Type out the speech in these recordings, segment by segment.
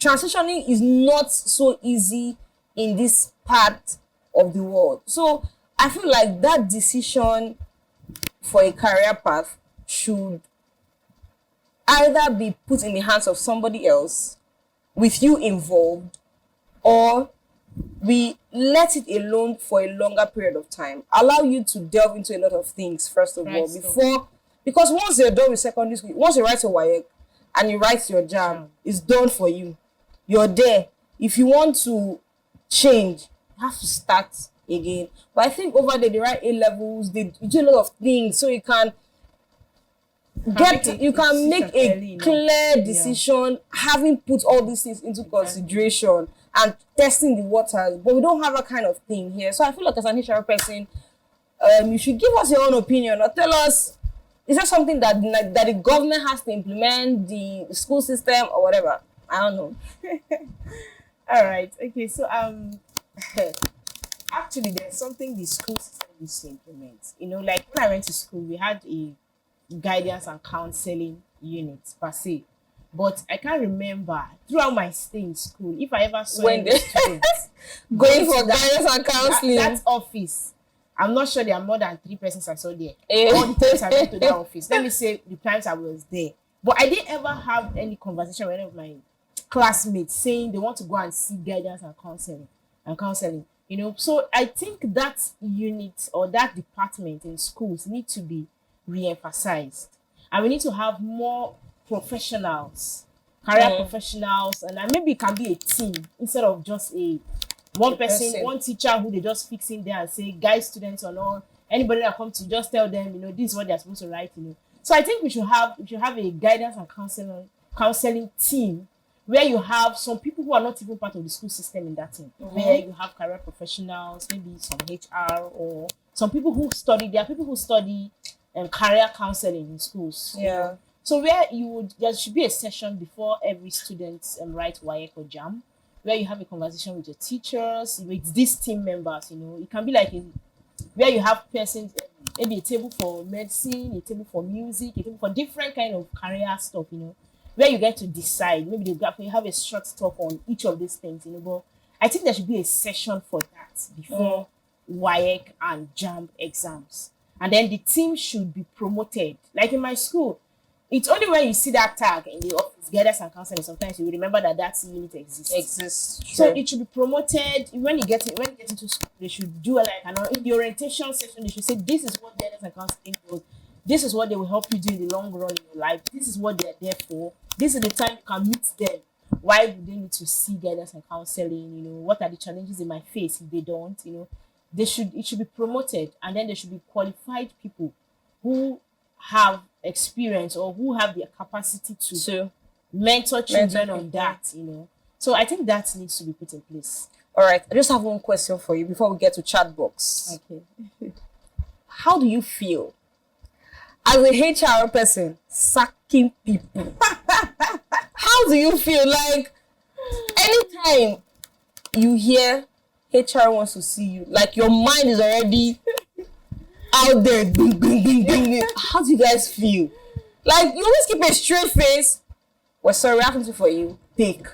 transitioning is not so easy in this part of the world. So I feel like that decision for a career path should either be put in the hands of somebody else with you involved, or we let it alone for a longer period of time, allow you to delve into a lot of things first of all before, because once you're done with secondary school, once you write your WAEC and you write your JAM, it's done for you. You're there. If you want to change, you have to start again. But I think over there, they write A levels, they do a lot of things, so you can make a clear decision, having put all these things into consideration and testing the waters. But we don't have that kind of thing here. So I feel like as an HR person, you should give us your own opinion or tell us, is that something that the government has to implement, the school system or whatever? I don't know. All right. Okay. So actually, there's something the school system needs to implement. You know, like when I went to school, we had a guidance and counseling unit per se, but I can't remember throughout my stay in school if I ever saw any students going for guidance and counseling. That office, I'm not sure there are more than 3 persons I saw there. All the times I went to that office, let me say the times I was there, but I didn't ever have any conversation with any of my classmates saying they want to go and see guidance and counseling. You know, so I think that unit or that department in schools need to be re-emphasized, and we need to have more professionals, career professionals, and maybe it can be a team instead of just one person, one teacher who they just fix in there and say guide students or not. Anybody that comes to just tell them, you know, this is what they're supposed to write, you know. So I think we should have a guidance and counseling team where you have some people who are not even part of the school system in that team, where you have career professionals, maybe some HR, or some people who study. There are people who study career counseling in schools. Yeah. So where there should be a session before every student write WAEC or JAM, where you have a conversation with your teachers, with these team members. You know, it can be like where you have persons, maybe a table for medicine, a table for music, a table for different kind of career stuff. You know, where you get to decide. Maybe you have a short talk on each of these things. You know, but I think there should be a session for that before WAEC and JAM exams. And then the team should be promoted. Like in my school, it's only when you see that tag in the office, guidance and counseling, sometimes you will remember that unit exists. True. So it should be promoted. When you get into school, they should do in the orientation session, they should say, this is what guidance and counseling does. This is what they will help you do in the long run in your life. This is what they are there for. This is the time you can meet them. Why do they need to see guidance and counseling? You know, what are the challenges they might face if they don't? You know, it should be promoted, and then there should be qualified people who have experience or who have the capacity to mentor children on that, you know. So I think that needs to be put in place. All right, I just have one question for you before we get to chat box. Okay. How do you feel as a HR person sacking people? How do you feel? Like, anytime you hear HR wants to see you, like your mind is already out there. How do you guys feel? Like, you always keep a straight face. Well, sorry, happened for you. Take.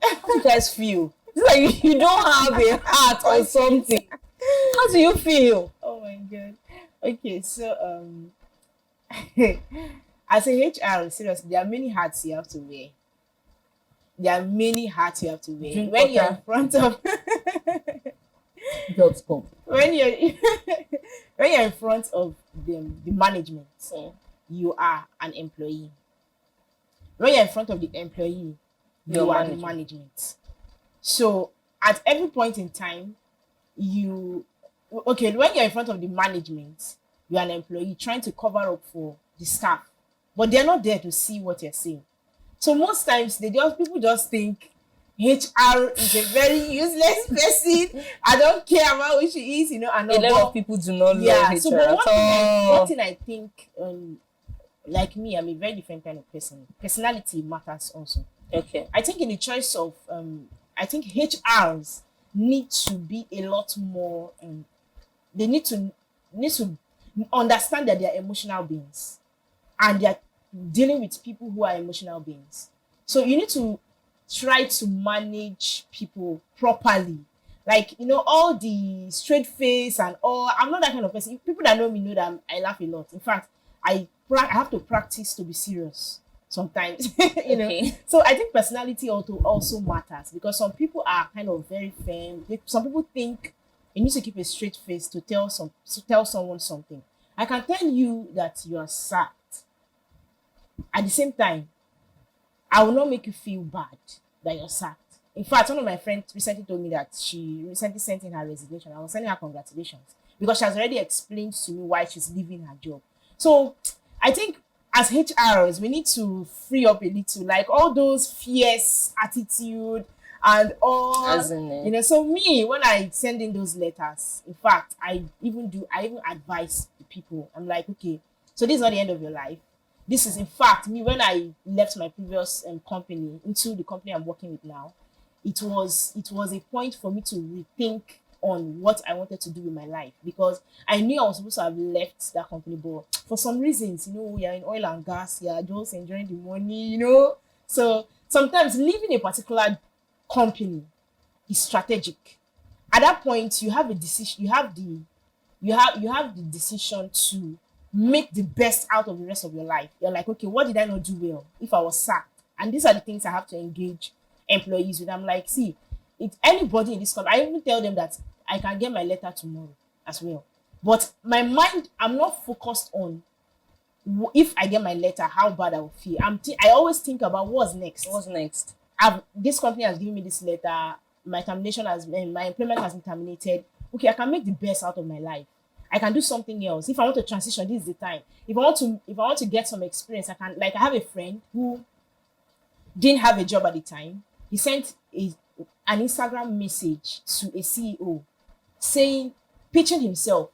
How do you guys feel? It's like you don't have a heart or something. How do you feel? Oh my God. Okay, so as a HR, seriously, there are many hats you have to wear. Drink when you're water. in front of Jobs come. when you're in front of the management, you are an employee. When you're in front of the employee, you are the management. So at every point in time, when you're in front of the management, you're an employee trying to cover up for the staff, but they're not there to see what you're saying. So most times people just think HR is a very useless person. I don't care about who she is, you know. And a lot of people do not love HR so at all. one thing I think, like me, I'm a very different kind of person. Personality matters also. Okay. I think in the choice of, I think HRs need to be a lot more. They need to understand that they are emotional beings, and they are dealing with people who are emotional beings. So you need to try to manage people properly. Like, all the straight face and all. I'm not that kind of person. People that know me know that I laugh a lot. In fact, I have to practice to be serious sometimes. Okay. So I think personality also matters, because some people are kind of very firm. Some people think you need to keep a straight face to tell someone something. I can tell you that you are sacked. At the same time, I will not make you feel bad that you're sacked. In fact, one of my friends recently told me that she recently sent in her resignation. I was sending her congratulations because she has already explained to me why she's leaving her job. So I think as HRs, we need to free up a little, like all those fierce attitude and all. As in it. So me, when I send in those letters, in fact, I even advise the people. I'm like, okay, so this is not the end of your life. This is, in fact, me, when I left my previous company into the company I'm working with now, it was a point for me to rethink on what I wanted to do with my life, because I knew I was supposed to have left that company, but for some reasons, you're in oil and gas, you're just enjoying the money, So sometimes leaving a particular company is strategic. At that point, you have a decision. You have the decision to make the best out of the rest of your life. You're like, okay, what did I not do well if I was sacked? And these are the things I have to engage employees with. I'm like, see, if anybody in this company, I even tell them that I can get my letter tomorrow as well. But my mind, I'm not focused on if I get my letter, how bad I will feel. I always think about what's next. What's next? This company has given me this letter. My employment has been terminated. Okay, I can make the best out of my life. I can do something else. If I want to transition, this is the time. If I want to get some experience, I can. Like, I have a friend who didn't have a job at the time. He sent an Instagram message to a CEO pitching himself.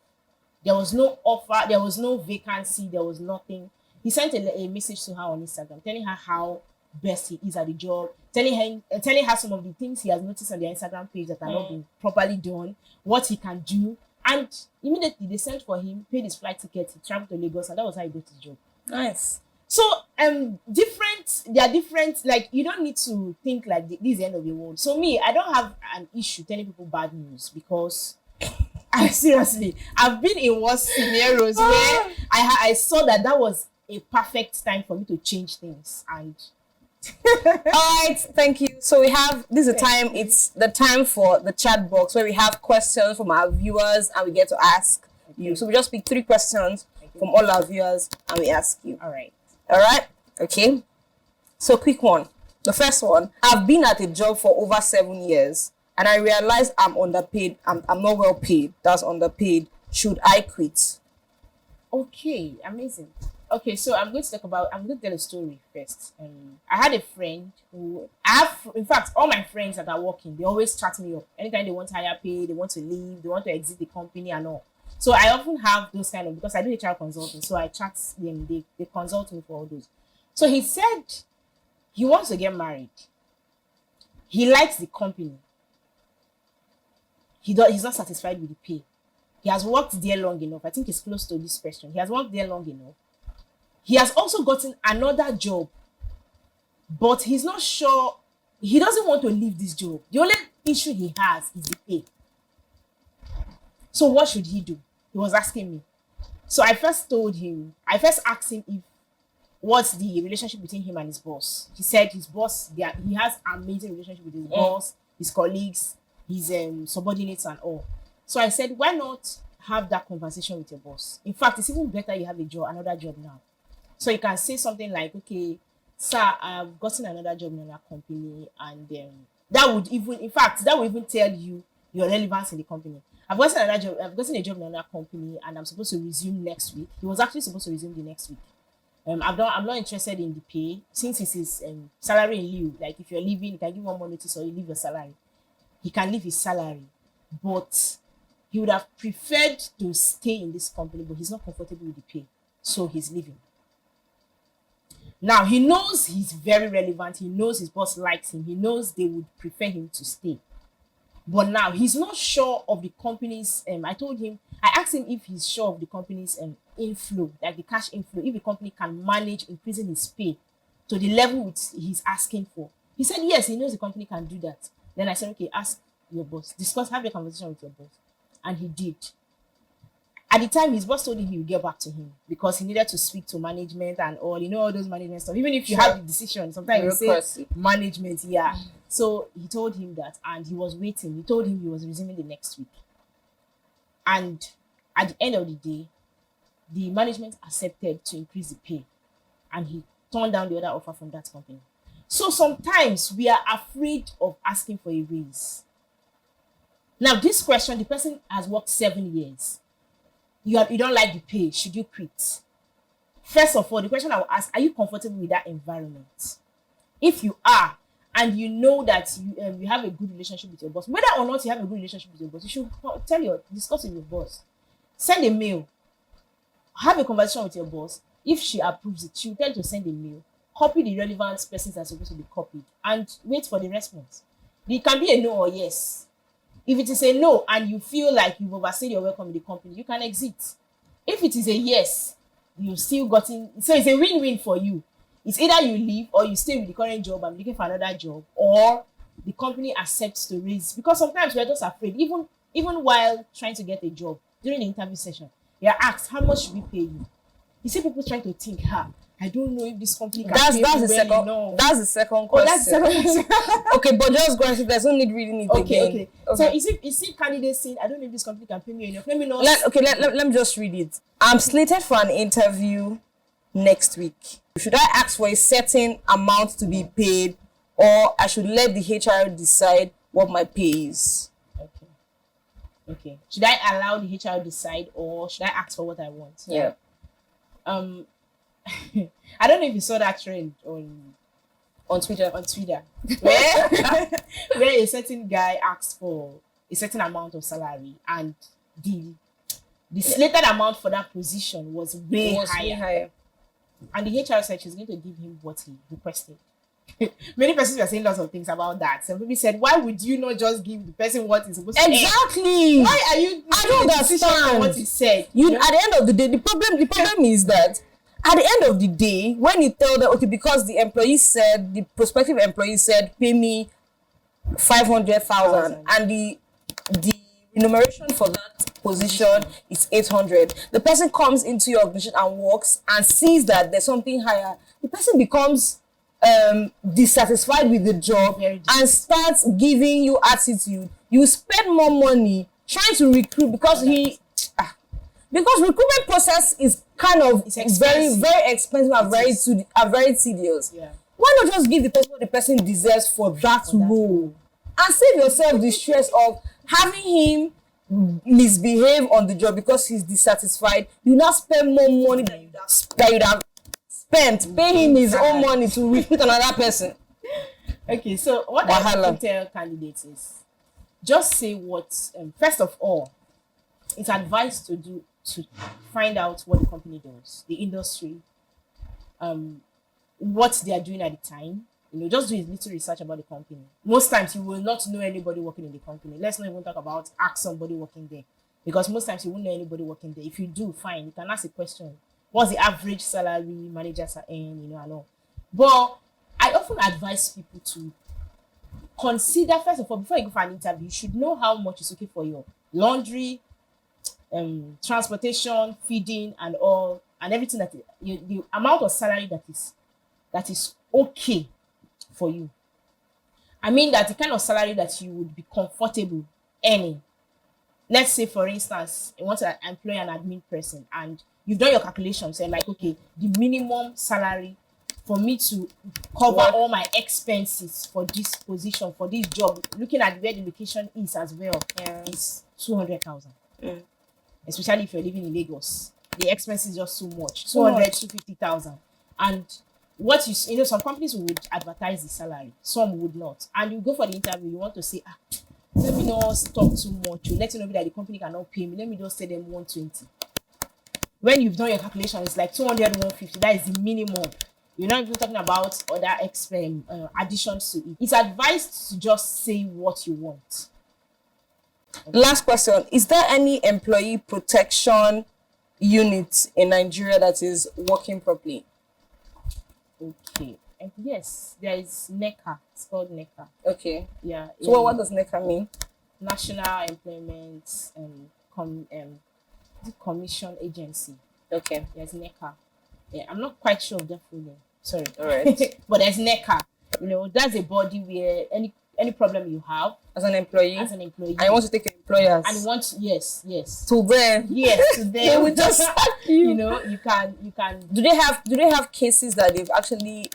There was no offer, there was no vacancy, there was nothing. He sent a message to her on Instagram telling her how best he is at the job, telling her some of the things he has noticed on their Instagram page that are not being properly done, what he can do. And immediately they sent for him, paid his flight ticket, he traveled to Lagos, and that was how he got his job. Nice. So they are different. Like, you don't need to think like this is the end of the world. So me, I don't have an issue telling people bad news, because seriously, I've been in worse scenarios where I saw that was a perfect time for me to change things. And all right, thank you. So we have this is the time. It's the time for the chat box where we have questions from our viewers and we get to ask you. So we just pick 3 questions from all our viewers and we ask you. All right. Okay. So quick one. The first one: I've been at a job for over 7 years and I realize I'm underpaid. I'm not well paid. That's underpaid. Should I quit? Okay, amazing. Okay, so I'm going to tell a story first. I had a friend in fact, all my friends that are working, they always chat me up. Anytime they want higher pay, they want to leave, they want to exit the company and all. So I often have those kind of, because I do HR consulting, so I chat them, they consult me for all those. So he said he wants to get married. He likes the company. He's not satisfied with the pay. He has worked there long enough. I think he's close to this question. He has worked there long enough. He has also gotten another job, but he's not sure. He doesn't want to leave this job. The only issue he has is the pay. So what should he do? He was asking me. So I first asked him what's the relationship between him and his boss. He said his boss, he has an amazing relationship with his boss, his colleagues, his subordinates and all. So I said, why not have that conversation with your boss? In fact, it's even better you have another job now. So you can say something like, okay, sir, I've gotten another job in another company, and that would even tell you your relevance in the company. I've gotten a job in another company, and I'm supposed to resume next week. He was actually supposed to resume the next week. I'm not interested in the pay, since it's his salary in lieu. Like, if you're leaving, you can give 1 month notice or you leave your salary. He can leave his salary, but he would have preferred to stay in this company, but he's not comfortable with the pay, so he's leaving. Now, he knows he's very relevant. He knows his boss likes him. He knows they would prefer him to stay. But now, he's not sure of the company's... I asked him if he's sure of the company's inflow, like the cash inflow, if the company can manage increasing his pay to the level which he's asking for. He said, yes, he knows the company can do that. Then I said, okay, ask your boss. Have a conversation with your boss. And he did. At the time, his boss told him he would get back to him because he needed to speak to management and all. You know, all those management stuff. Even if you have the decision, sometimes you say management, yeah. So he told him that, and he was waiting. He told him he was resuming the next week. And at the end of the day, the management accepted to increase the pay, and he turned down the other offer from that company. So sometimes we are afraid of asking for a raise. Now, this question, the person has worked 7 years. You don't like the pay, should you quit? First of all, the question I will ask, are you comfortable with that environment? If you are, and you know that you have a good relationship with your boss, whether or not you have a good relationship with your boss, you should discuss with your boss. Send a mail. Have a conversation with your boss. If she approves it, she will tell you to send a mail. Copy the relevant persons that are supposed to be copied and wait for the response. It can be a no or yes. If it is a no and you feel like you've overstayed your welcome in the company, you can exit. If it is a yes, you've still gotten, so it's a win-win for you. It's either you leave or you stay with the current job and looking for another job, or the company accepts to raise. Because sometimes we're just afraid, even while trying to get a job, during the interview session, you're asked, how much should we pay you? You see people trying to think, I don't know if this company can pay me well enough. That's the second question. That's the second question. Okay, but just go ahead. There's no need reading it again. Okay. So is it candidates saying, I don't know if this company can pay me enough? Let me know. Let me just read it. I'm slated for an interview next week. Should I ask for a certain amount to be paid, or I should let the HR decide what my pay is? Okay. Should I allow the HR decide, or should I ask for what I want? Yeah. I don't know if you saw that trend on Twitter. Where a certain guy asked for a certain amount of salary, and the slated amount for that position was way higher. And the HR said she's going to give him what he requested. Many persons were saying lots of things about that. Some people said, why would you not just give the person what he's supposed to get? Exactly. Why are you I don't understand what he said? At the end of the day, the problem is that at the end of the day, when you tell them, okay, because the prospective employee said, pay me 500,000, and the remuneration for that position is 800. The person comes into your organization and works and sees that there's something higher. The person becomes dissatisfied with the job and starts giving you attitude. You spend more money trying to recruit because recruitment process is kind of very, very expensive and very tedious. Yeah. Why not just give the person what the person deserves for that role, and save yourself the stress of having him misbehave on the job because he's dissatisfied? You now spend more money than you'd have spent paying him his own money to recruit another person. Okay, so what I can tell candidates is just say what. First of all, it's advised to find out what the company does, the industry, what they are doing at the time. Just do a little research about the company. Most times you will not know anybody working in the company. Let's not even talk about ask somebody working there, because most times you won't know anybody working there. If you do, fine, you can ask a question. What's the average salary managers are earning, and all. But I often advise people to consider, first of all, before you go for an interview, you should know how much is okay for your laundry, transportation, feeding, and all, and everything the amount of salary that is okay for you. I mean that the kind of salary that you would be comfortable earning. Let's say, for instance, you want to employ an admin person, and you've done your calculations and like, okay, the minimum salary for me to cover all my expenses for this position, for this job, looking at where the location is as well, is 200,000. Especially if you're living in Lagos, the expense is just too much. 200 to 50,000. And what some companies would advertise the salary, some would not. And you go for the interview, you want to say, let me not talk too much. Let you know that the company cannot pay me. Let me just say them 120. When you've done your calculation, it's like 200, 150. That is the minimum. You're not even talking about other additions to it. It's advised to just say what you want. Okay. Last question. Is there any employee protection unit in Nigeria that is working properly? Okay. Yes, there is NECA. It's called NECA. Okay. Yeah. So what does NECA mean? National Employment Commission Agency. Okay. There's NECA. Yeah, I'm not quite sure of the full name. Sorry. All right. But there's NECA. That's a body where any problem you have as an employee, and I want to take your employers, and yes to them, yes, to them. They will just sack you. You can. Do they have cases that they've actually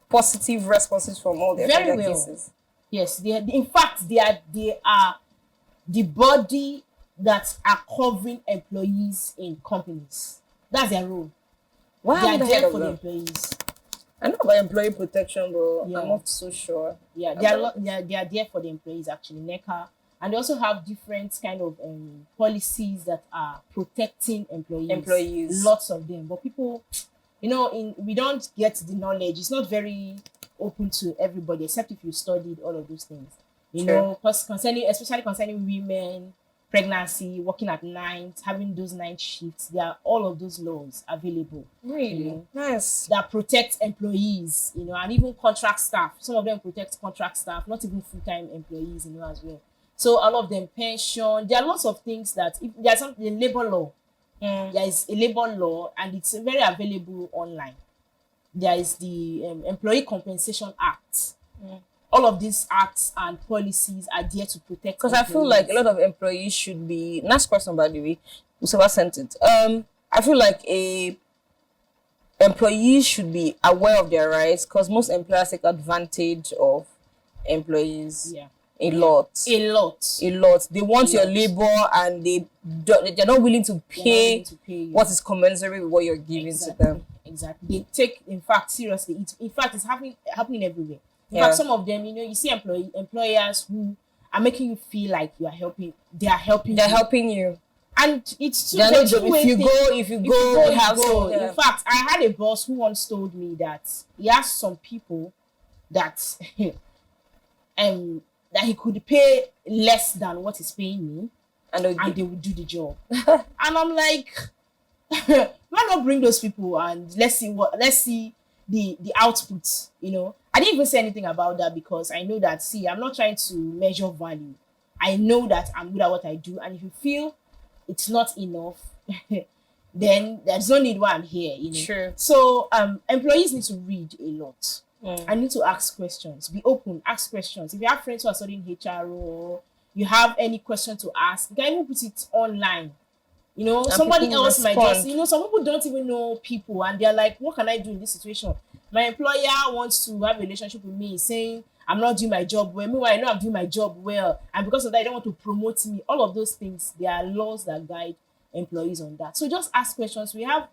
positive responses from all their Very well. cases? Yes, in fact they are the body that are covering employees in companies. That's their role. Wow, they are there for the employees. I know about employee protection, but Yeah. I'm not so sure. Yeah, they are there for the employees actually, NECA, and they also have different kind of policies that are protecting employees. Lots of them, but people, we don't get the knowledge. It's not very open to everybody, except if you studied all of those things. Especially concerning women, pregnancy, working at night, having those night shifts. There are all of those laws available. Really? Nice. That protect employees, and even contract staff. Some of them protect contract staff, not even full-time employees, as well. So all of them pension. There are lots of things that if there's the labor law. There is a labor law, and it's very available online. There is the Employee Compensation Act. All of these acts and policies are there to protect. Because I feel like a lot of employees should be. Nice question, by the way. Whoever sent it. I feel like employees should be aware of their rights, because most employers take advantage of employees. Yeah. A lot. They want your labor, and they're not willing to pay what is commensurate with what you're giving to them. Exactly. They take, in fact, seriously. It's happening everywhere. In fact, some of them, you see employers who are making you feel like you are helping. They are helping. They're helping you. And it's too if you go, have some. In fact, I had a boss who once told me that he asked some people that that he could pay less than what he's paying me, and they would do the job. And I'm like, why not bring those people and let's see the output. I didn't even say anything about that, because I know that, I'm not trying to measure value. I know that I'm good at what I do, and if you feel it's not enough, then there's no need why I'm here. Sure. So employees need to read a lot. I need to ask questions. Be open. Ask questions. If you have friends who are studying HR, or you have any question to ask, you can even put it online. Somebody else might just, some people don't even know people, and they're like, what can I do in this situation? My employer wants to have a relationship with me, saying I'm not doing my job well. Meanwhile, I know I'm doing my job well, and because of that, they don't want to promote me. All of those things, there are laws that guide employees on that. So just ask questions. We have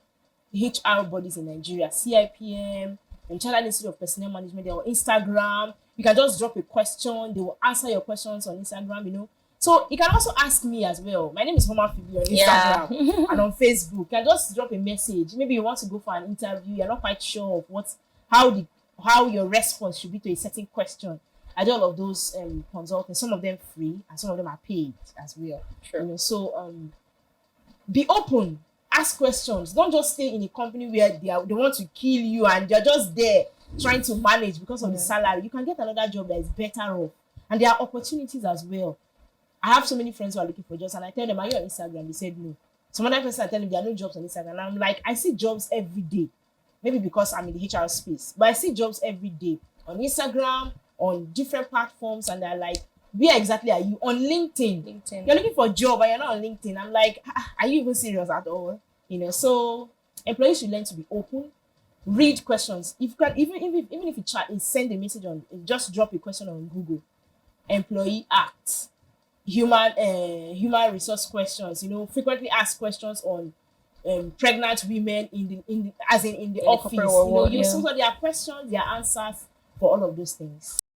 HR bodies in Nigeria, CIPM, and Chartered Institute of Personnel Management. They're on Instagram. You can just drop a question. They will answer your questions on Instagram. So you can also ask me as well. My name is Homa Phoebe on Instagram and on Facebook. You can just drop a message. Maybe you want to go for an interview. You're not quite sure of how your response should be to a certain question. I do all of those consulting. Some of them free, and some of them are paid as well. Sure. So be open. Ask questions. Don't just stay in a company where they want to kill you, and you're just there trying to manage because of the salary. You can get another job that is better off, and there are opportunities as well. I have so many friends who are looking for jobs, and I tell them, are you on Instagram? They said no. Some other person, I tell them there are no jobs on Instagram, and I'm like, I see jobs every day. Maybe because I'm in the HR space, but I see jobs every day on Instagram, on different platforms, and they're like, where exactly are you? On LinkedIn. You're looking for a job, but you're not on LinkedIn. I'm like, are you even serious at all? So employees should learn to be open, read questions. If you can, even if you chat, send a message just drop a question on Google. Employee Act, human resource questions. Frequently asked questions on pregnant women in the office. So there are questions, there are answers for all of those things.